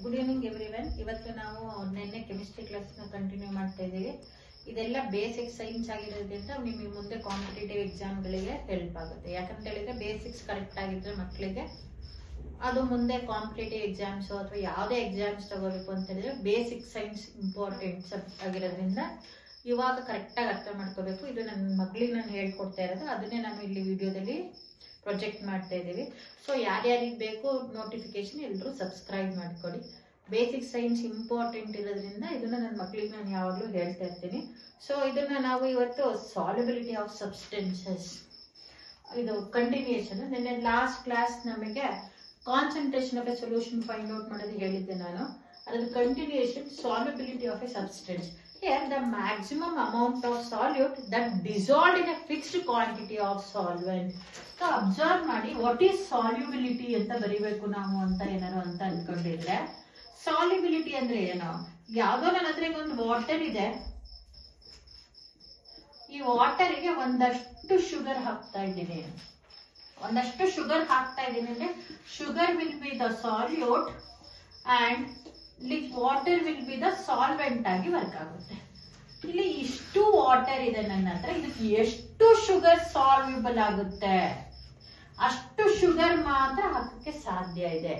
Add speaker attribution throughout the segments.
Speaker 1: Good evening everyone. ಇವತ್ತು ನಾವು ನಿನ್ನೆ ಕೆಮಿಸ್ಟ್ರಿ ಕ್ಲಾಸ್ ನ ಕಂಟಿನ್ಯೂ ಮಾಡ್ತಾ ಇದ್ದೀವಿ. ಇದೆಲ್ಲ ಬೇಸಿಕ್ ಸೈನ್ಸ್ ಆಗಿರೋದ್ರಿಂದ ನಿಮಗೆ ಮುಂದೆ ಕಾಂಪಿಟೇಟಿವ್ ಎಕ್ಸಾಮ್ ಗಳಿಗೆ ಹೆಲ್ಪ್ ಆಗುತ್ತೆ. ಯಾಕಂತ ಹೇಳಿದ್ರೆ ಬೇಸಿಕ್ಸ್ ಕರೆಕ್ಟ್ ಆಗಿದ್ರೆ ಮಕ್ಕಳಿಗೆ ಅದು ಮುಂದೆ ಕಾಂಪಿಟೇಟಿವ್ ಎಕ್ಸಾಮ್ಸ್ ಅಥವಾ ಯಾವುದೇ ಎಕ್ಸಾಮ್ಸ್ ತಗೋಬೇಕು ಅಂತ ಹೇಳಿದ್ರೆ ಬೇಸಿಕ್ ಸೈನ್ಸ್ ಇಂಪಾರ್ಟೆಂಟ್ ಆಗಿರೋದ್ರಿಂದ ಇವಾಗ ಕರೆಕ್ಟ್ ಆಗಿ ಅರ್ಥ ಮಾಡ್ಕೋಬೇಕು. ಇದು ನನ್ನ ಮಗಳಿಗೆ ನಾನು ಹೇಳ್ಕೊಡ್ತಾ ಇರೋದು, ಅದನ್ನೇ ನಾನು ಇಲ್ಲಿ ವಿಡಿಯೋದಲ್ಲಿ ಪ್ರೊಜೆಕ್ಟ್ ಮಾಡ್ತಾ ಇದ್ದೀವಿ. ಸೊ ಯಾರ್ಯಾರಿಗೆ ಬೇಕು ನೋಟಿಫಿಕೇಶನ್ ಎಲ್ಲರೂ ಸಬ್ಸ್ಕ್ರೈಬ್ ಮಾಡ್ಕೊಳ್ಳಿ. ಬೇಸಿಕ್ ಸೈನ್ಸ್ ಇಂಪಾರ್ಟೆಂಟ್ ಇರೋದ್ರಿಂದ ಇದನ್ನ ನನ್ನ ಮಕ್ಕಳಿಗೆ ನಾನು ಯಾವಾಗಲೂ ಹೇಳ್ತಾ ಇರ್ತೀನಿ. ಸೊ ಇದನ್ನ ನಾವು ಇವತ್ತು ಸಾಲ್ಯುಬಿಲಿಟಿ ಆಫ್ ಸಬ್ಸ್ಟೆನ್ಸಸ್ ಇದು ಕಂಟಿನ್ಯೂಯೇಷನ್. ನಿನ್ನೆ ಲಾಸ್ಟ್ ಕ್ಲಾಸ್ ನಮಗೆ concentration of A solution find out ಮಾಡೋದು ಹೇಳಿದ್ದೆ ನಾನು. ಅದ್ರ continuation solubility of A substance. Here the maximum amount of solute that dissolved in a fixed quantity of solvent. So observe ಮಾಡಿ what is solubility ಅಂತ ಬರಿಬೇಕು ನಾವು ಅಂತ ಏನಾರು ಅಂತ ಅನ್ಕೊಂಡಿದ್ರೆ, ಸಾಲ್ಯುಬಿಲಿಟಿ ಅಂದ್ರೆ ಏನು? ಯಾವ್ದೋ ನನ್ನ ಹತ್ರ ಒಂದು ವಾಟರ್ ಇದೆ, ಈ ವಾಟರ್ಗೆ ಒಂದಷ್ಟು ಶುಗರ್ ಹಾಕ್ತಾ ಇದ್ದೀನಿ. ಒಂದಷ್ಟು ಶುಗರ್ ಹಾಕ್ತಾ ಇದ್ದೀನಿ ಅಂದ್ರೆ sugar will be the salute and water will be the solvent ಆಗಿ ವರ್ಕ್ ಆಗುತ್ತೆ. ಇಲ್ಲಿ ಇಷ್ಟು ವಾಟರ್ ಇದೆ ನನ್ನ ಹತ್ರ, ಇದಕ್ಕೆ ಎಷ್ಟು ಶುಗರ್ ಸಾಲ್ಯೂಬಲ್ ಆಗುತ್ತೆ ಅಷ್ಟು ಶುಗರ್ ಮಾತ್ರ ಹಾಕಕ್ಕೆ ಸಾಧ್ಯ ಇದೆ,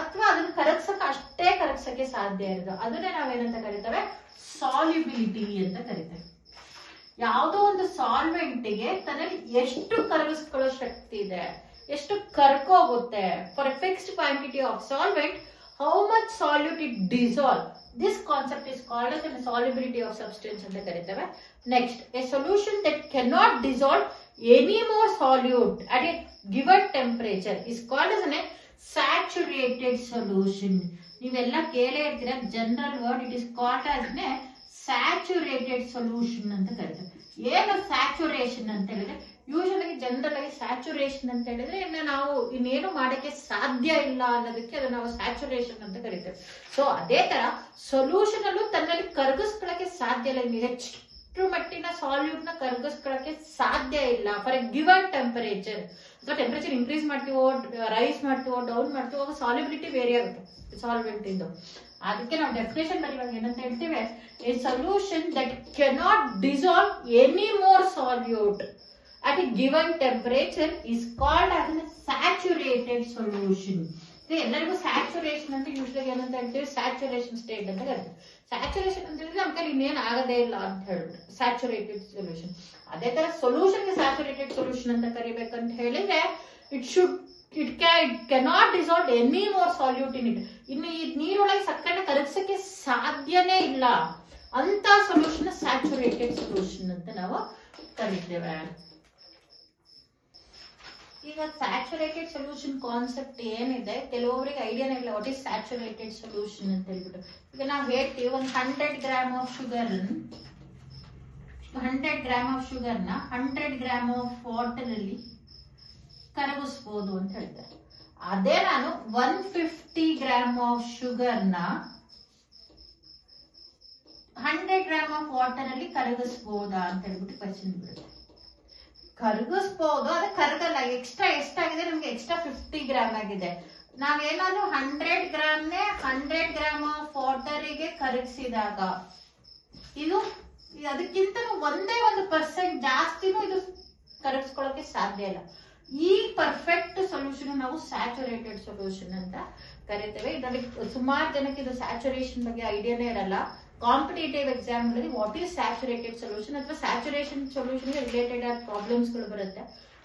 Speaker 1: ಅಥವಾ ಅದನ್ನ ಕರಗ್ಸಕ್ಕೆ ಅಷ್ಟೇ ಕರಗ್ಸಕ್ಕೆ ಸಾಧ್ಯ ಇರೋದು. ಅದನ್ನೇ ನಾವೇನಂತ ಕರಿತೇವೆ? ಸಾಲ್ಯುಬಿಲಿಟಿ ಅಂತ ಕರಿತೇವೆ. ಯಾವುದೋ ಒಂದು ಸಾಲ್ವೆಂಟ್ಗೆ ತನ್ನಲ್ಲಿ ಎಷ್ಟು ಕರಗಿಸ್ಕೊಳ್ಳೋ ಶಕ್ತಿ ಇದೆ, ಎಷ್ಟು ಕರ್ಕೋಗುತ್ತೆ. For a fixed quantity of solvent, how much solute it dissolve. This concept is called as the solubility of substance ಅಂತ ಕರೀತೇವೆ. Next, a solution that cannot dissolve any more solute at a given temperature is called as a saturated solution. ನೀವೆಲ್ಲ ಕೇಳೇ ಇರ್ತೀರ general word, it is called as a saturated solution ಅಂತ ಕರೀತೇವೆ. ಏನು saturation ಅಂತ ಹೇಳಿದ್ರೆ, usually general ಆಗಿ saturation ಅಂತ ಹೇಳಿದ್ರೆ ಇನ್ನು ನಾವು ಇನ್ನೇನು ಮಾಡಕ್ಕೆ ಸಾಧ್ಯ ಇಲ್ಲ ಅನ್ನೋದಕ್ಕೆ ಅದನ್ನ ನಾವು ಸ್ಯಾಚುರೇಷನ್ ಅಂತ ಕರಿತೇವೆ. ಸೊ ಅದೇ ತರ ಸೊಲ್ಯೂಷನ್ ಅಲ್ಲೂ ತನ್ನಲ್ಲಿ ಕರಗಿಸ್ಕೊಳಕ್ಕೆ ಸಾಧ್ಯ ಇಲ್ಲ, ಎಷ್ಟು ಮಟ್ಟಿನ ಸಾಲ್ಯೂಟ್ ನ ಕರಗಿಸ್ಕೊಳಕ್ಕೆ ಸಾಧ್ಯ ಇಲ್ಲ. ಫಾರ್ ಎ ಗಿವನ್ ಟೆಂಪರೇಚರ್, ಅಥವಾ ಟೆಂಪರೇಚರ್ ಇನ್ಕ್ರೀಸ್ ಮಾಡ್ತೀವೋ ರೈಸ್ ಮಾಡ್ತೀವೋ ಡೌನ್ ಮಾಡ್ತೀವೋ ಆಗ ಸಾಲ್ಯುಬಿಲಿಟಿ ವೇರಿ ಆಗುತ್ತೆ ಸಾಲ್ವೆಂಟ್ ಇಂದು. ಅದಕ್ಕೆ ನಾವು ಡೆಫಿನೇಷನ್ ಬರೆಯುವಾಗ ಏನಂತ ಹೇಳ್ತೀವಿ? A solution that cannot dissolve any more salute at a given temperature is called as a saturated solution. ಎಲ್ಲರಿಗೂ ಸ್ಯಾಚುರೇಷನ್ ಅಂತ ಯೂಶಲಿ ಏನಂತ ಹೇಳ್ತೀವಿ? ಸ್ಯಾಚುರೇಷನ್ ಸ್ಟೇಟ್ ಅಂತ ಕರಿತೀವಿ. ಸ್ಯಾಚುರೇಷನ್ ಅಂತ ಹೇಳಿದ್ರೆ ನಮ್ಮ ಕೈಲಿ ಇನ್ನೇನು ಆಗದೇ ಇಲ್ಲ ಅಂತ ಹೇಳ್ಬಿಟ್ಟು ಸ್ಯಾಚುರೇಟೆಡ್ ಸೊಲ್ಯೂಷನ್. ಅದೇ ತರ ಸೊಲ್ಯೂಷನ್ಗೆ ಸ್ಯಾಚುರೇಟೆಡ್ ಸೊಲ್ಯೂಷನ್ ಅಂತ ಕರಿಬೇಕಂತ ಹೇಳಿದ್ರೆ it cannot dissolve any more salute in it. ಇನ್ನು ಈ ನೀರೊಳಗೆ ಸಕ್ಕರೆ ಕರಗಿಸಕ್ಕೆ ಸಾಧ್ಯನೇ ಇಲ್ಲ ಅಂತ ಸೊಲ್ಯೂಷನ್ ಸ್ಯಾಚುರೇಟೆಡ್ ಸೊಲ್ಯೂಷನ್ ಅಂತ ನಾವು ಕರಿತೇವೆ. ಈಗ ಸ್ಯಾಚುರೇಟೆಡ್ ಸೊಲ್ಯೂಷನ್ ಕಾನ್ಸೆಪ್ಟ್ ಏನಿದೆ, ಕೆಲವೊಬ್ಬರಿಗೆ ಐಡಿಯಾನೇ ಇಲ್ಲ ವಾಟ್ ಈಸ್ ಸ್ಯಾಚುರೇಟೆಡ್ ಸೊಲ್ಯೂಷನ್ ಅಂತ ಹೇಳ್ಬಿಟ್ಟು. ಈಗ ನಾವು ಹೇಳ್ತೀವಿ ಒಂದು 100 ಗ್ರಾಮ್ ಆಫ್ ಶುಗರ್ ನ 100 ಗ್ರಾಮ್ ಆಫ್ ವಾಟರ್ ಅಲ್ಲಿ ಕರಗಿಸಬಹುದು ಅಂತ ಹೇಳ್ತಾರೆ. ಅದೇ ನಾನು 150 ಗ್ರಾಮ್ ಆಫ್ ಶುಗರ್ ನ 100 ಗ್ರಾಮ್ ಆಫ್ ವಾಟರ್ ಅಲ್ಲಿ ಕರಗಿಸಬಹುದಾ ಅಂತ ಹೇಳ್ಬಿಟ್ಟು ಕ್ವಶನ್ ಬಿಡುತ್ತೆ. ಕರಗಿಸಬಹುದು, ಅದೇ ಕರಗಲ್ಲ. ಎಕ್ಸ್ಟ್ರಾ ಎಷ್ಟಾಗಿದೆ ನಮ್ಗೆ? ಎಕ್ಸ್ಟ್ರಾ 50 ಗ್ರಾಮ್ ಆಗಿದೆ. ನಾವೇನಾದ್ರೂ 100 ಗ್ರಾಮ್ನೇ 100 ಗ್ರಾಮ್ ಆಫ್ ವಾಟರಿಗೆ ಕರಗಿಸಿದಾಗ ಇದು ಅದಕ್ಕಿಂತ ಒಂದೇ 1% ಜಾಸ್ತಿನೂ ಇದು ಕರಗಿಸ್ಕೊಳ್ಳೋಕೆ ಸಾಧ್ಯ ಇಲ್ಲ. ಈ ಪರ್ಫೆಕ್ಟ್ ಸೊಲ್ಯೂಷನ್ ನಾವು ಸ್ಯಾಚುರೇಟೆಡ್ ಸೊಲ್ಯೂಷನ್ ಅಂತ ಕರಿತೇವೆ. ಇದರಲ್ಲಿ ಸುಮಾರು ಜನಕ್ಕೆ ಇದು ಸ್ಯಾಚುರೇಷನ್ ಬಗ್ಗೆ ಐಡಿಯಾನೇ ಇರಲ್ಲ. ಕಾಂಪಿಟೇಟಿವ್ ಎಕ್ಸಾಮ್ ಗಳಲ್ಲಿ ವಾಟ್ ಈಸ್ ಸ್ಯಾಚುರೇಟೆಡ್ ಸೊಲ್ಯೂಷನ್ ಅಥವಾ ಸ್ಯಾಚುರೇಷನ್ ಸೊಲ್ಯೂಷನ್ ರಿಲೇಟೆಡ್ ಆದ ಪ್ರಾಬ್ಲಮ್ಸ್ ಗಳು ಬರುತ್ತೆ.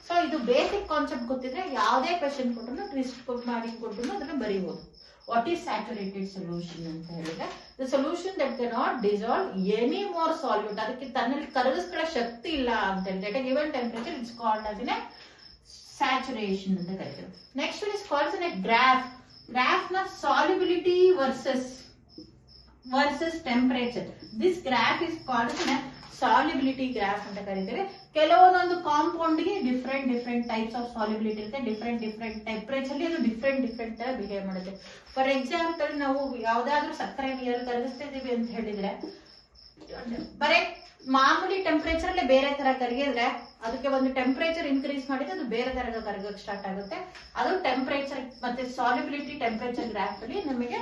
Speaker 1: ಸೊ ಇದು ಬೇಸಿಕ್ ಕಾನ್ಸೆಪ್ಟ್ ಗೊತ್ತಿದ್ರೆ ಯಾವುದೇ ಕ್ವೆಶ್ಚನ್ ಕೊಟ್ಟರು ಟ್ವಿಸ್ಟ್ ಮಾಡಿ ಕೊಟ್ಟರು ಅದನ್ನ ಬರೀಬಹುದು. ವಾಟ್ ಈಸ್ ಸ್ಯಾಚುರೇಟೆಡ್ ಸೊಲ್ಯೂಷನ್ ಅಂತ ಹೇಳಿದ್ರೆ the solution that cannot dissolve any more solute, ಅದಕ್ಕೆ ತನ್ನಲ್ಲಿ ಕರಗಿಸ್ಕೊಳ್ಳೋ ಶಕ್ತಿ ಇಲ್ಲ ಅಂತ ಹೇಳಿದ್ರೆ given temperature it's called as a saturation ಅಂತ ಕರಿತೇವೆ. Next is called a graph. Graph ನ solubility versus temperature. This graph is called solubility graph ಅಂತ ಕರಿತೇವೆ. ಕೆಲವೊಂದೊಂದು ಕಾಂಪೌಂಡ್ ಗೆ ಡಿಫ್ರೆಂಟ್ ಟೈಪ್ಸ್ ಆಫ್ ಸಾಲ್ಯುಬಿಲಿಟಿ ಇರುತ್ತೆ. ಡಿಫ್ರೆಂಟ್ ಟೆಂಪರೇಚರ್ ಅಲ್ಲಿ ಅದು ಡಿಫ್ರೆಂಟ್ ತರ ಬಿಹೇವ್ ಮಾಡುತ್ತೆ. ಫಾರ್ ಎಕ್ಸಾಂಪಲ್, ನಾವು ಯಾವ್ದಾದ್ರು ಸಕ್ಕರೆ ನೀರಲ್ಲಿ ಕರಗಿಸ್ತಾ ಇದೀವಿ ಅಂತ ಹೇಳಿದ್ರೆ ಬರೇ ಮಾಮೂಲಿ ಟೆಂಪರೇಚರ್ ಅಲ್ಲೇ ಬೇರೆ ತರ ಕರಗಿದ್ರೆ ಅದಕ್ಕೆ ಒಂದು ಟೆಂಪರೇಚರ್ ಇನ್ಕ್ರೀಸ್ ಮಾಡಿದ್ರೆ ಅದು ಬೇರೆ ತರ ಕರಗಕ್ಕೆ ಸ್ಟಾರ್ಟ್ ಆಗುತ್ತೆ. ಅದು ಟೆಂಪರೇಚರ್ ಮತ್ತೆ ಸಾಲ್ಯುಬಿಲಿಟಿ ಟೆಂಪರೇಚರ್ ಗ್ರಾಫ್ ಅಲ್ಲಿ ನಮಗೆ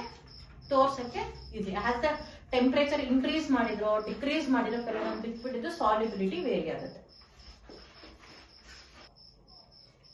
Speaker 1: ತೋರ್ಸಕ್ಕೆ easy. As the temperature increase ಮಾಡಿದ್ರು ಡಿಕ್ರೀಸ್ ಮಾಡಿದ್ರು ಕೆಲವೊಂದು ಲಿಕ್ವಿಡ್ ಇದು ಸಾಲ್ಯುಬಿಲಿಟಿ ವೇರಿ ಆಗುತ್ತೆ.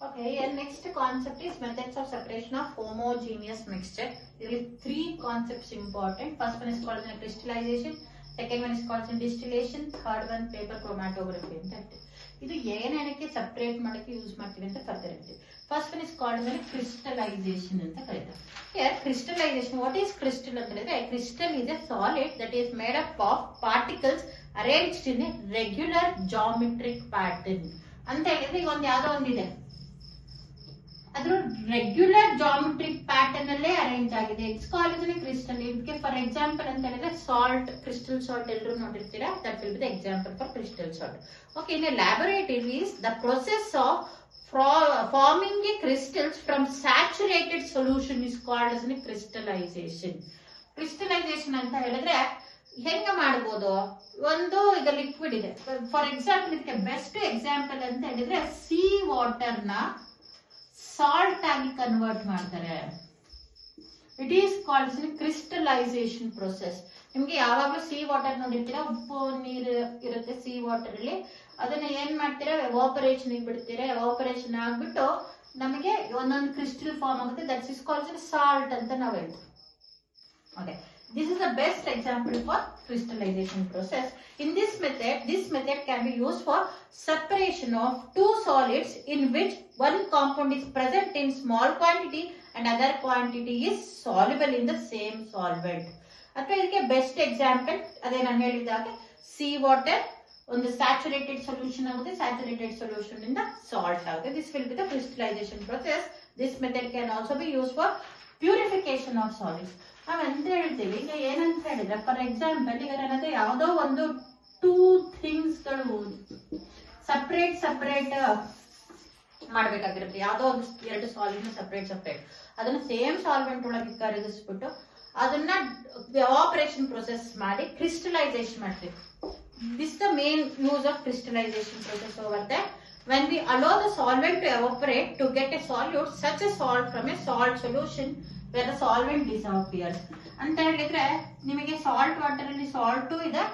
Speaker 1: Okay, and next concept is methods of separation of homogeneous mixture. There is three concepts important. First one is called crystallization, second one is called distillation, third one paper chromatography ಅಂತ ಹೇಳ್ತೀವಿ. ಇದು ಏನೇನಕ್ಕೆ separate ಮಾಡಕ್ಕೆ use ಮಾಡ್ತೀವಿ ಅಂತ further ಹೇಳ್ತೀವಿ. First one is called crystallisation ಅಂತ ಕರೀತಾರೆ. Here crystallization, what is crystal ಅಂತ ಹೇಳಿದ್ರೆ crystal is a solid that is made up of particles arranged in a regular geometric pattern ಅಂತ ಹೇಳಿದ್ರೆ ಈಗ ಒಂದು ಯಾವ್ದೋ ಒಂದಿದೆ ಅದ್ರ ರೆಗ್ಯುಲರ್ ಜಾಮೆಟ್ರಿಕ್ ಪ್ಯಾಟರ್ನ್ ಅಲ್ಲೇ ಅರೇಂಜ್ ಆಗಿದೆ. It's called crystal. ಇದಕ್ಕೆ ಫಾರ್ ಎಕ್ಸಾಂಪಲ್ ಅಂತ ಹೇಳಿದ್ರೆ ಸಾಲ್ಟ್, ಕ್ರಿಸ್ಟಲ್ ಸಾಲ್ಟ್ ಎಲ್ಲರೂ ನೋಡಿರ್ತೀರಾ. That will be the example for crystal salt. Okay, in a laboratories the process of forming a crystals from saturated solution is called as crystallization. Crystallization ಅಂತ ಹೇಳಿದ್ರೆ ಹೆಂಗ ಮಾಡಬಹುದು? ಒಂದು ಈಗ ಲಿಕ್ವಿಡ್ ಇದೆ, ಫಾರ್ ಎಕ್ಸಾಂಪಲ್ ಇದಕ್ಕೆ ಬೆಸ್ಟ್ ಎಕ್ಸಾಂಪಲ್ ಅಂತ ಹೇಳಿದ್ರೆ ಸೀ ವಾಟರ್ ನ ಸಾಲ್ಟ್ ಆಗಿ ಕನ್ವರ್ಟ್ ಮಾಡ್ತಾರೆ. It is called crystallisation process. ನಿಮ್ಗೆ ಯಾವಾಗ್ಲೂ ಸಿ ವಾಟರ್ ನೋಡಿರ್ತೀರಾ, ಉಪ್ಪು ನೀರು ಇರುತ್ತೆ ಸಿ ವಾಟರ್ ಅಲ್ಲಿ. ಅದನ್ನ ಏನ್ ಮಾಡ್ತೀರಾ, ಎವಾಪರೇಷನ್ ಬಿಡ್ತೀರಾ. ಎವಾಪರೇಷನ್ ಆಗ್ಬಿಟ್ಟು ನಮಗೆ ಒಂದೊಂದು ಕ್ರಿಸ್ಟಲ್ ಫಾರ್ಮ್ ಆಗುತ್ತೆ. ದಟ್ ಇಸ್ ಕಾಲ್ಡ್ ಸಾಲ್ಟ್ ಅಂತ ನಾವು ಹೇಳ್ತೀವಿ. Okay, this is the best example for crystallization process. In this method can be used for separation of two solids in which one compound is present in small quantity and other quantity is soluble in the same solvent. ಅಥವಾ ಇದಕ್ಕೆ best example ಅದೇ ನಾನು ಹೇಳಿದಾಗ C water ಒಂದು saturated solution ಆಗುತ್ತೆ, saturated solution ಇಂದ salt ಆಗುತ್ತೆ. This will be the crystallisation process. This method can also be use for purification of solids. ನಾವ್ ಅಂತ ಹೇಳ್ತೀವಿ, ಈಗ ಏನಂತ ಹೇಳಿದ್ರೆ ಫಾರ್ ಎಕ್ಸಾಂಪಲ್ ಈಗ ನನಗೆ ಯಾವ್ದೋ ಒಂದು ಟೂ ಥಿಂಗ್ಸ್ ಗಳು ಸಪರೇಟ್ ಮಾಡ್ಬೇಕಾಗಿರುತ್ತೆ. ಯಾವ್ದೋ ಒಂದು ಎರಡು ಸಾಲಿಡ್ ಸಪರೇಟ್ ಅದನ್ನ ಸೇಮ್ ಸಾಲ್ವೆಂಟ್ ಒಳಗೆ ಕರಗಿಸ್ಬಿಟ್ಟು ಅದನ್ನ ಎವಾಪರೇಷನ್ ಪ್ರೊಸೆಸ್ ಮಾಡಿ ಕ್ರಿಸ್ಟಲೈಸೇಷನ್ ಮಾಡ್ತೀವಿ. This is the main use of crystallization process over there. When we allow the solvent to evaporate to get a solute, such a salt from a salt solution where the solvent disappears. ಅಂತ ಹೇಳಿದ್ರೆ ನಿಮಗೆ salt water ಅಲ್ಲಿ salt ಇದೆ,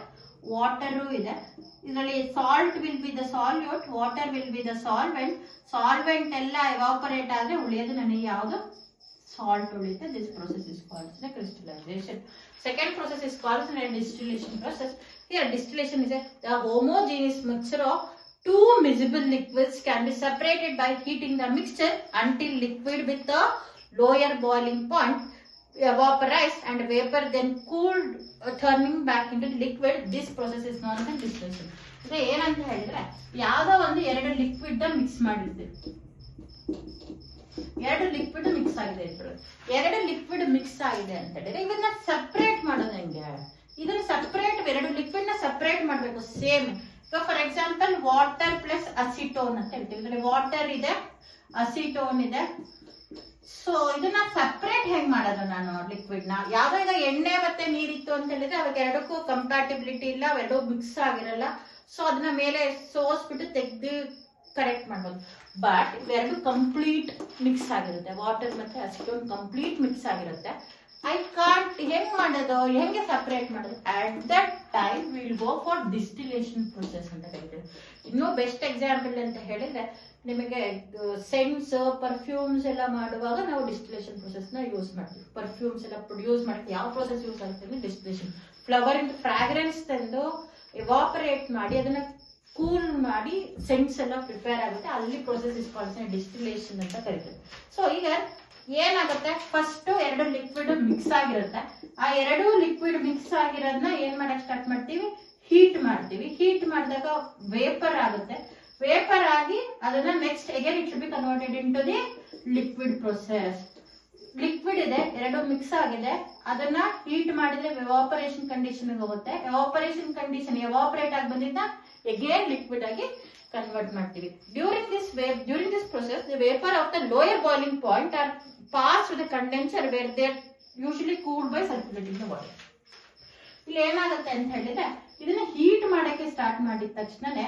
Speaker 1: water ಇದೆ. ಇದರಲ್ಲಿ salt will be the salute, water will be the solvent. Solvent ಎಲ್ಲ evaporate ಆದ್ರೆ ಉಳಿಯೋದು ನನಗೆ ಯಾವುದು salt ಉಳಿಯುತ್ತೆ. This process is called as crystallization. Second process is called as distillation process. Here distillation is a homogeneous mixture of two miscible liquids can be separated by heating the mixture until liquid with a lower boiling point evaporize and vapor then cooled, turning back into liquid. This process is known as distillation. ಇದು ಏನಂತ ಹೇಳಿದ್ರೆ ಯಾವ್ದೋ ಒಂದು ಎರಡು liquid mix ಮಾಡಿರ್ತೀವಿ. ಎರಡು liquid mix ಆಗಿದೆ ಅಂತ ಹೇಳಿದ್ರೆ ಇದನ್ನ ಸಪರೇಟ್ ಮಾಡೋದು ಹೆಂಗೆ? ಇದನ್ನ ಸಪರೇಟ್, ಎರಡು ಲಿಕ್ವಿಡ್ ನ ಸಪರೇಟ್ ಮಾಡ್ಬೇಕು same. For example water plus acetone ಅಂತ ಹೇಳ್ತೀವಿ. ಇದ್ರಲ್ಲಿ ವಾಟರ್ ಇದೆ, ಅಸಿಟೋನ್ ಇದೆ. ಸೊ ಇದನ್ನ ಸಪರೇಟ್ ಹೆಂಗ್ ಮಾಡೋದು ನಾನು ಲಿಕ್ವಿಡ್ ನ? ಯಾವ್ದೋ ಈಗ ಎಣ್ಣೆ ಮತ್ತೆ ನೀರಿತ್ತು ಅಂತ ಹೇಳಿದ್ರೆ ಅವಾಗ ಎರಡಕ್ಕೂ ಕಂಪ್ಯಾಟಿಬಿಲಿಟಿ ಇಲ್ಲ, ಅವೆರಡು ಮಿಕ್ಸ್ ಆಗಿರಲ್ಲ. ಸೊ ಅದನ್ನ ಮೇಲೆ ಸೋಸ್ಬಿಟ್ಟು ತೆಗ್ದು ಕರೆಕ್ಟ್ ಮಾಡ್ಬೋದು. ಬಟ್ ಇವೆರಡು ಕಂಪ್ಲೀಟ್ ಮಿಕ್ಸ್ ಆಗಿರುತ್ತೆ, ವಾಟರ್ ಮತ್ತೆ ಅಸಿಟೋನ್ ಕಂಪ್ಲೀಟ್ ಮಿಕ್ಸ್ ಆಗಿರುತ್ತೆ. ಐ ಕಾಂಟ್ ಹೆಂಗ್ ಮಾಡೋದು, ಹೆಂಗೆ ಸಪರೇಟ್ ಮಾಡೋದು? At that time will go for distillation process ಅಂತ ಹೇಳ್ತೀವಿ. ಇನ್ನೂ ಬೆಸ್ಟ್ ಎಕ್ಸಾಂಪಲ್ ಅಂತ ಹೇಳಿದ್ರೆ ನಿಮಗೆ ಸೆಂಟ್ಸ್, ಪರ್ಫ್ಯೂಮ್ಸ್ ಎಲ್ಲ ಮಾಡುವಾಗ ನಾವು ಡಿಸ್ಟಿಲೇಷನ್ ಪ್ರೊಸೆಸ್ ನ ಯೂಸ್ ಮಾಡ್ತೀವಿ. ಪರ್ಫ್ಯೂಮ್ಸ್ ಎಲ್ಲ ಪ್ರೊಡ್ಯೂಸ್ ಮಾಡಕ್ಕೆ ಯಾವ ಪ್ರೊಸೆಸ್ ಯೂಸ್ ಆಗುತ್ತೆ? ಡಿಸ್ಟಿಲೇಷನ್. ಫ್ಲವರ್ ಇಂದ ಫ್ರಾಗ್ರೆನ್ಸ್ ತಂದು ಎವಾಪರೇಟ್ ಮಾಡಿ ಅದನ್ನ ಕೂಲ್ ಮಾಡಿ ಸೆಂಟ್ಸ್ ಎಲ್ಲ ಪ್ರಿಪೇರ್ ಆಗುತ್ತೆ. ಅಲ್ಲಿ ಪ್ರೊಸೆಸ್ ಇಸ್ ಕಾಲ್ಡ್ ಡಿಸ್ಟಿಲೇಷನ್ ಅಂತ ಕರೀತಾರೆ. ಸೊ ಈಗ ಏನಾಗುತ್ತೆ, ಫಸ್ಟ್ ಎರಡು ಲಿಕ್ವಿಡ್ ಮಿಕ್ಸ್ ಆಗಿರುತ್ತೆ. ಆ ಎರಡು ಲಿಕ್ವಿಡ್ ಮಿಕ್ಸ್ ಆಗಿರೋದನ್ನ ಏನ್ ಮಾಡಕ್ ಸ್ಟಾರ್ಟ್ ಮಾಡ್ತೀವಿ? ಹೀಟ್ ಮಾಡ್ತೀವಿ. ಹೀಟ್ ಮಾಡಿದಾಗ ವೇಪರ್ ಆಗುತ್ತೆ. ವೇಪರ್ ಆಗಿ ಅದನ್ನ next again it should be converted in to the liquid process. Liquid ಇದೆ, ಎರಡು ಮಿಕ್ಸ್ ಆಗಿದೆ, ಅದನ್ನ ಹೀಟ್ ಮಾಡಿದ್ರೆ ಎವಾಪರೇಷನ್ ಕಂಡೀಷನ್ ಹೋಗುತ್ತೆ. ಎವಾಪರೇಷನ್ ಕಂಡೀಷನ್ ಎವಾಪರೇಟ್ ಆಗಿ ಬಂದಿದ್ದ ಅಗೇನ್ ಲಿಕ್ವಿಡ್ ಆಗಿ ಕನ್ವರ್ಟ್ ಮಾಡ್ತೀವಿ. During this process the vapour of the lower boiling point are pass to the condenser where they are usually cooled by circulating the water. ಇಲ್ಲಿ ಏನಾಗುತ್ತೆ ಅಂತ ಹೇಳಿದ್ರೆ ಇದನ್ನ ಹೀಟ್ ಮಾಡಕ್ಕೆ ಸ್ಟಾರ್ಟ್ ಮಾಡಿದ ತಕ್ಷಣನೇ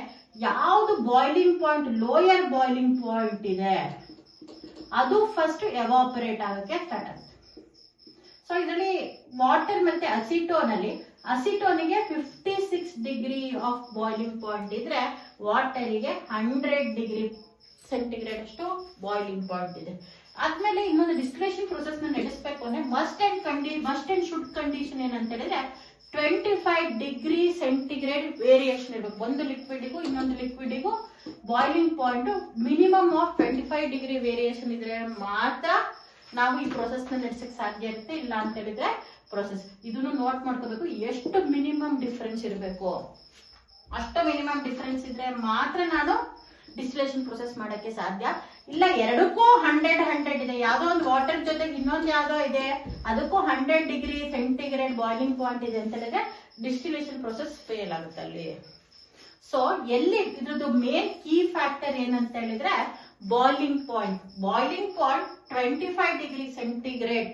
Speaker 1: ಯಾವ್ದು boiling point, lower boiling point ಇದೆ ಅದು ಫಸ್ಟ್ ಎವಾಪರೇಟ್ ಆಗಕ್ಕೆ ಸ್ಟಾರ್ಟ್ ಆಗುತ್ತೆ. ಸೊ ಇದರಲ್ಲಿ ವಾಟರ್ ಮತ್ತೆ ಅಸಿಟೋನ್ ಅಲ್ಲಿ ಅಸಿಟೋನಿಗೆ 56 ಡಿಗ್ರಿ ಆಫ್ ಬಾಯ್ಲಿಂಗ್ ಪಾಯಿಂಟ್ ಇದ್ರೆ ವಾಟರಿಗೆ 100 ಡಿಗ್ರಿ ಸೆಂಟಿಗ್ರೇಡ್ ಅಷ್ಟು ಬಾಯ್ಲಿಂಗ್ ಪಾಯಿಂಟ್ ಇದೆ. ಆದ್ಮೇಲೆ ಇನ್ನೊಂದು ಡಿಸ್ಟಿಲೇಷನ್ ಪ್ರೊಸೆಸ್ ನ ನಡೆಸಬೇಕು ಅಂದ್ರೆ ಮಸ್ಟ್ ಅಂಡ್ ಶುಡ್ ಕಂಡೀಷನ್ ಏನಂತ ಹೇಳಿದ್ರೆ 25 ಡಿಗ್ರಿ ಸೆಂಟಿಗ್ರೇಡ್ ವೇರಿಯೇಷನ್ ಇರಬೇಕು. ಒಂದು ಲಿಕ್ವಿಡ್ಗೂ ಇನ್ನೊಂದು ಲಿಕ್ವಿಡ್ಗೂ boiling point minimum of 25 degree variation ಇದ್ರೆ ಮಾತ್ರ ನಾವು ಈ ಪ್ರೊಸೆಸ್ ನ ನಡೆಸಕ್ ಸಾಧ್ಯ ಇರುತ್ತೆ. ಇಲ್ಲ ಅಂತ ಹೇಳಿದ್ರೆ ಪ್ರೊಸೆಸ್ ಇದನ್ನು ನೋಟ್ ಮಾಡ್ಕೋಬೇಕು. ಎಷ್ಟು ಮಿನಿಮಮ್ ಡಿಫರೆನ್ಸ್ ಇರಬೇಕು, ಅಷ್ಟು ಮಿನಿಮಮ್ ಡಿಫರೆನ್ಸ್ ಇದ್ರೆ ಮಾತ್ರ ನಾನು ಡಿಸ್ಟಿಲೇಷನ್ ಪ್ರೊಸೆಸ್ ಮಾಡಕ್ಕೆ ಸಾಧ್ಯ. ಇಲ್ಲ ಎರಡಕ್ಕೂ 100 ಇದೆ, ಯಾವ್ದೋ ಒಂದು ವಾಟರ್ ಜೊತೆಗೆ ಇನ್ನೊಂದು ಯಾವ್ದೋ ಇದೆ, ಅದಕ್ಕೂ 100 ಡಿಗ್ರಿ ಸೆಂಟಿಗ್ರೇಡ್ ಬಾಯ್ಲಿಂಗ್ ಪಾಯಿಂಟ್ ಇದೆ ಅಂತ ಹೇಳಿದ್ರೆ ಡಿಸ್ಟಿಲೇಷನ್ ಪ್ರೊಸೆಸ್ ಫೇಲ್ ಆಗುತ್ತೆ ಅಲ್ಲಿ. ಸೊ ಎಲ್ಲಿ ಇದ್ರದ್ದು ಮೇನ್ ಕೀ ಫ್ಯಾಕ್ಟರ್ ಏನಂತ ಹೇಳಿದ್ರೆ boiling point 25 degree centigrade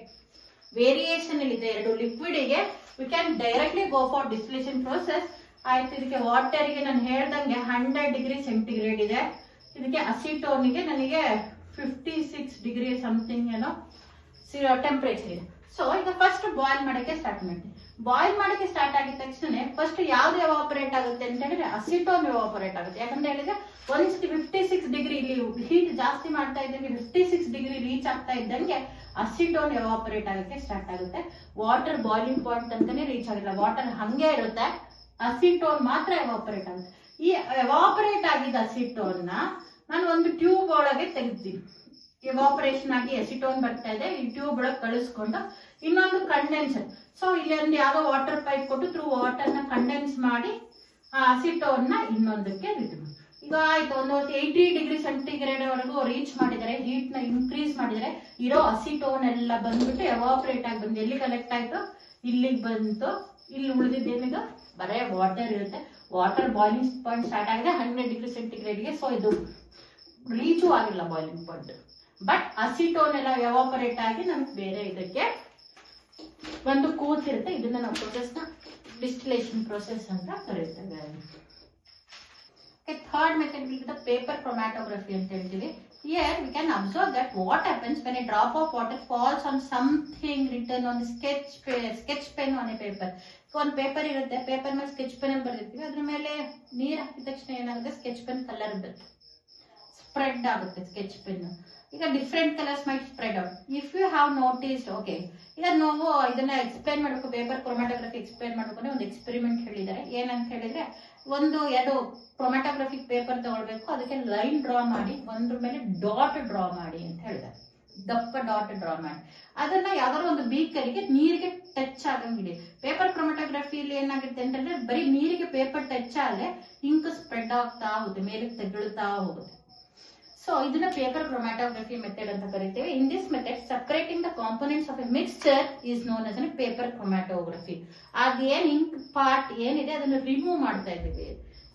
Speaker 1: variation ಇದೆ ಎರಡು ಲಿಕ್ವಿಡ್ ಗೆ. We can directly go for distillation process. ಆಯ್ತು, ಇದಕ್ಕೆ ವಾಟರ್ಗೆ ನಾನು ಹೇಳ್ದಂಗೆ 100 ಡಿಗ್ರಿ ಸೆಂಟಿಗ್ರೇಡ್ ಇದೆ, ಇದಕ್ಕೆ ಅಸಿಟೋನ್ಗೆ ನನಗೆ 56 ಡಿಗ್ರಿ ಸಮಥಿಂಗ್ ಏನೋ ಟೆಂಪರೇಚರ್ ಇದೆ. ಸೊ ಈಗ ಫಸ್ಟ್ ಬಾಯ್ಲ್ ಮಾಡಕ್ಕೆ ಸ್ಟಾರ್ಟ್ ಮಾಡ್ತೀನಿ. ಬಾಯ್ಲ್ ಮಾಡಕ್ಕೆ ಸ್ಟಾರ್ಟ್ ಆಗಿದ ತಕ್ಷಣ ಫಸ್ಟ್ ಯಾವ್ದು ಎವಾಪರೇಟ್ ಆಗುತ್ತೆ ಅಂತ ಹೇಳಿದ್ರೆ ಅಸಿಟೋನ್ ಎವಾಪರೇಟ್ ಆಗುತ್ತೆ. ಯಾಕಂತ ಹೇಳಿದ್ರೆ ಒಂದ್ಸತಿ 56 ಡಿಗ್ರಿ ಇಲ್ಲಿ ಹೀಟ್ ಜಾಸ್ತಿ ಮಾಡ್ತಾ ಇದ್ದಂಗೆ 56 ಡಿಗ್ರಿ ರೀಚ್ ಆಗ್ತಾ ಇದ್ದಂಗೆ ಅಸಿಟೋನ್ ಎವಾಪರೇಟ್ ಆಗಕ್ಕೆ ಸ್ಟಾರ್ಟ್ ಆಗುತ್ತೆ. ವಾಟರ್ ಬಾಯ್ಲಿಂಗ್ ಪಾಯಿಂಟ್ ಅಂತಾನೆ ರೀಚ್ ಆಗಿಲ್ಲ, ವಾಟರ್ ಹಂಗೆ ಇರುತ್ತೆ, ಅಸಿಟೋನ್ ಮಾತ್ರ ಎವಾಪರೇಟ್ ಆಗುತ್ತೆ. ಈ ಎವಾಪರೇಟ್ ಆಗಿದ್ದ ಅಸಿಟೋನ್ ನಾನು ಒಂದು ಟ್ಯೂಬ್ ಒಳಗೆ ತೆಗೆದ್ತೀನಿ. ಎವಾಪರೇಷನ್ ಆಗಿ ಅಸಿಟೋನ್ ಬರ್ತಾ ಇದೆ, ಈ ಟ್ಯೂಬ್ ಒಳಗೆ ಕಳಿಸ್ಕೊಂಡು ಇನ್ನೊಂದು ಕಂಡೆನ್ಸರ್. ಸೊ ಇಲ್ಲಿ ಒಂದು ಯಾವ್ದೋ ವಾಟರ್ ಪೈಪ್ ಕೊಟ್ಟು ಥ್ರೂ ವಾಟರ್ ನ ಕಂಡೆನ್ಸ್ ಮಾಡಿ ಆ ಅಸಿಟೋನ್ ನ ಇನ್ನೊಂದಕ್ಕೆ ರಿಟರ್ನ್. ಈಗ ಆಯ್ತು, ಒಂದು 80 ಡಿಗ್ರಿ ಸೆಂಟಿಗ್ರೇಡ್ ವರೆಗೂ ರೀಚ್ ಮಾಡಿದರೆ, ಹೀಟ್ ನ ಇನ್ಕ್ರೀಸ್ ಮಾಡಿದರೆ ಇರೋ ಅಸಿಟೋನ್ ಎಲ್ಲ ಬಂದ್ಬಿಟ್ಟು ಎವಾಪರೇಟ್ ಆಗಿ ಬಂದು ಎಲ್ಲಿ ಕಲೆಕ್ಟ್ ಆಯ್ತು, ಇಲ್ಲಿಗೆ ಬಂತು. ಇಲ್ಲಿ ಉಳಿದಿದ್ದೇನಿದು ಬರೇ ವಾಟರ್ ಇರುತ್ತೆ. ವಾಟರ್ ಬಾಯ್ಲಿಂಗ್ ಪಾಯಿಂಟ್ ಸ್ಟಾರ್ಟ್ ಆಗಿದೆ 100 ಡಿಗ್ರಿ ಸೆಂಟಿಗ್ರೇಡ್ಗೆ. ಸೊ ಇದು ರೀಚು ಆಗಿಲ್ಲ ಬಾಯ್ಲಿಂಗ್ ಪಾಯಿಂಟ್, ಬಟ್ ಅಸಿಟೋನ್ ಎಲ್ಲ ಎವಾಪರೇಟ್ ಆಗಿ ನಮ್ಗೆ ಬೇರೆ ಇದಕ್ಕೆ ಒಂದು ಕೂತಿರುತ್ತೆ. ಇದನ್ನ ನಾವು ಪ್ರೊಸೆಸ್ ನ ಡಿಸ್ಟಿಲೇಷನ್ ಪ್ರೊಸೆಸ್ ಅಂತ ಕರೀತೇವೆ. Third method will be the paper chromatography ಅಂತ ಹೇಳ್ತೀವಿ. Here we can observe that what happens when a drop of water falls on something written on sketch pen on a paper. ಒಂದು paper ಇರುತ್ತೆ, paper ಮೇಲೆ sketch pen ಅಲ್ಲಿ ಬರ್ದಿರ್ತೀವಿ, ಅದ್ರ ಮೇಲೆ ನೀರ್ ಹಾಕಿದ ತಕ್ಷಣ ಏನಾಗುತ್ತೆ, ಸ್ಕೆಚ್ ಪೆನ್ ಕಲರ್ ಬರುತ್ತೆ, ಸ್ಪ್ರೆಡ್ ಆಗುತ್ತೆ ಸ್ಕೆಚ್ ಪೆನ್. ಈಗ different colours might spread out. If you have noticed, okay, ಈಗ ನಾವು ಇದನ್ನ ಎಕ್ಸ್ಪ್ಲೈನ್ ಮಾಡಬೇಕು, ಪೇಪರ್ ಕ್ರೊಮ್ಯಾಟೋಗ್ರಫಿ ಎಕ್ಸ್ಪ್ಲೈನ್ ಮಾಡಬೇಕು ಅಂದ್ರೆ ಒಂದು ಎಕ್ಸ್ಪೆರಿಮೆಂಟ್ ಹೇಳಿದ್ದಾರೆ. ಏನಂತ ಹೇಳಿದ್ರೆ ಒಂದು ಎರಡು ಕ್ರೊಮ್ಯಾಟೋಗ್ರಫಿಕ್ ಪೇಪರ್ ತಗೊಳ್ಬೇಕು, ಅದಕ್ಕೆ ಲೈನ್ ಡ್ರಾ ಮಾಡಿ ಒಂದ್ರ ಮೇಲೆ ಡಾಟ್ ಡ್ರಾ ಮಾಡಿ ಅಂತ ಹೇಳಿದ್ದಾರೆ. ದಪ್ಪ ಡಾಟ್ ಡ್ರಾ ಮಾಡಿ ಅದನ್ನ ಯಾವ್ದಾದ್ರು ಒಂದು ಬೀಕರಿಗೆ ನೀರಿಗೆ ಟಚ್ ಆಗಂಗಿಡಿ. ಪೇಪರ್ ಕ್ರೊಮ್ಯಾಟೋಗ್ರಫಿಯಲ್ಲಿ ಏನಾಗುತ್ತೆ ಅಂತಂದ್ರೆ ಬರೀ ನೀರಿಗೆ ಪೇಪರ್ ಟಚ್ ಆದ್ರೆ ಇಂಕ್ ಸ್ಪ್ರೆಡ್ ಆಗ್ತಾ ಹೋಗುತ್ತೆ, ಮೇಲೆ ತೆಗಳ್ತಾ ಹೋಗುತ್ತೆ. ಸೊ ಇದನ್ನ ಪೇಪರ್ ಕ್ರೊಮ್ಯಾಟೋಗ್ರಫಿ ಮೆಥಡ್ ಅಂತ ಕರಿತೇವೆ. In this method separating the components of A mixture is known as paper chromatography. ಅದೇನ್ ಇಂಕ್ ಪಾರ್ಟ್ ಏನಿದೆ ಅದನ್ನು ರಿಮೂವ್ ಮಾಡ್ತಾ ಇದ್ದೀವಿ.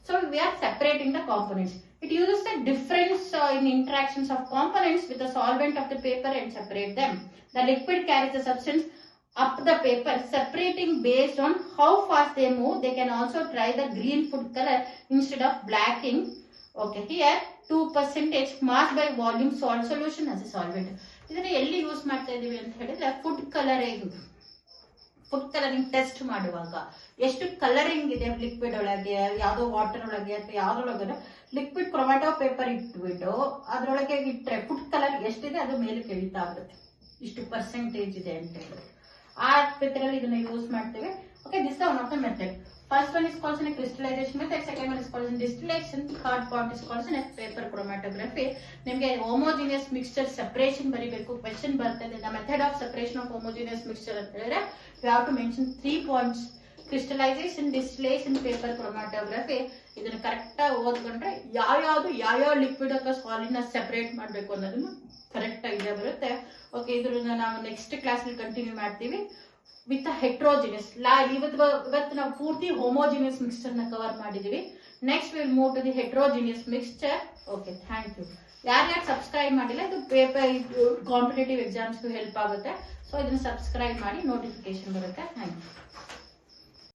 Speaker 1: So we are separating the components. It uses the difference in interactions of components with the solvent of the paper and separate them. The liquid carries the substance up the paper, separating based on how fast they move. They can also try the green food color instead of black ink. Okay, here 2% mass by volume salt solution as a solvent. ಇದನ್ನ ಎಲ್ಲಿ use ಮಾಡ್ತಾ ಇದೀವಿ ಅಂತ ಹೇಳಿದ್ರೆ food colouring test ಮಾಡುವಾಗ ಎಷ್ಟು colouring ಇದೆ liquid ಒಳಗೆ, ಯಾವ್ದೋ ವಾಟರ್ ಒಳಗೆ ಅಥವಾ ಯಾವ್ದ್ರೊಳಗೆ ಲಿಕ್ವಿಡ್ ಕ್ರೊಮ್ಯಾಟೋ ಪೇಪರ್ ಇಟ್ಬಿಟ್ಟು ಅದ್ರೊಳಗೆ ಇಟ್ರೆ ಫುಡ್ ಕಲರ್ ಎಷ್ಟಿದೆ ಅದು ಮೇಲೆ ಕೆಳಿತಾ ಬರುತ್ತೆ, ಇಷ್ಟು ಪರ್ಸೆಂಟೇಜ್ ಇದೆ ಅಂತ ಹೇಳಿ. ಆ ಮೆಥಡ್ ಇದನ್ನ ಯೂಸ್ ಮಾಡ್ತೇವೆ. Okay, this one of the method. First one is called as a crystallization method, second one is called as distillation, third part is called as paper chromatography. ನಿಮಗೆ homogeneous mixture separation ಬರಿಬೇಕು, question ಬರ್ತದೆ. The method of separation of homogeneous mixture ಅಂತ ಹೇಳಿದ್ರೆ you have to mention 3 points: crystallization, distillation, paper chromatography. ಇದನ್ನ correct ಆಗಿ ಓದ್ಕೊಂಡ್ರೆ ಯಾವ liquid ಅಥವಾ solid ನ ಸೆಪರೇಟ್ ಮಾಡಬೇಕು ಅನ್ನೋದನ್ನು ಕರೆಕ್ಟ್ ಆಗಿ ಬರುತ್ತೆ. ಓಕೆ, ಇದ್ರನ್ನ ನಾವು ನೆಕ್ಸ್ಟ್ ಕ್ಲಾಸ್ ಅಲ್ಲಿ ಕಂಟಿನ್ಯೂ ಮಾಡ್ತೀವಿ ವಿತ್ ಹೆಟ್ರೋಜಿನಿಯಸ್. ಇವತ್ತು ನಾವು ಪೂರ್ತಿ ಹೋಮೋಜಿನಿಯಸ್ ಮಿಕ್ಸ್ಚರ್ ನ ಕವರ್ ಮಾಡಿದೀವಿ. Next will move to the heterogeneous mixture. Okay, thank you. ಯಾರ್ಯಾರು ಸಬ್ಸ್ಕ್ರೈಬ್ ಮಾಡಿಲ್ಲ, ಇದು ಪೇಪರ್ ಕಾಂಪಿಟೇಟಿವ್ ಎಕ್ಸಾಮ್ಸ್ ಹೆಲ್ಪ್ ಆಗುತ್ತೆ. ಸೊ ಇದನ್ನ ಸಬ್ಸ್ಕ್ರೈಬ್ ಮಾಡಿ, ನೋಟಿಫಿಕೇಶನ್ ಬರುತ್ತೆ. Thank you.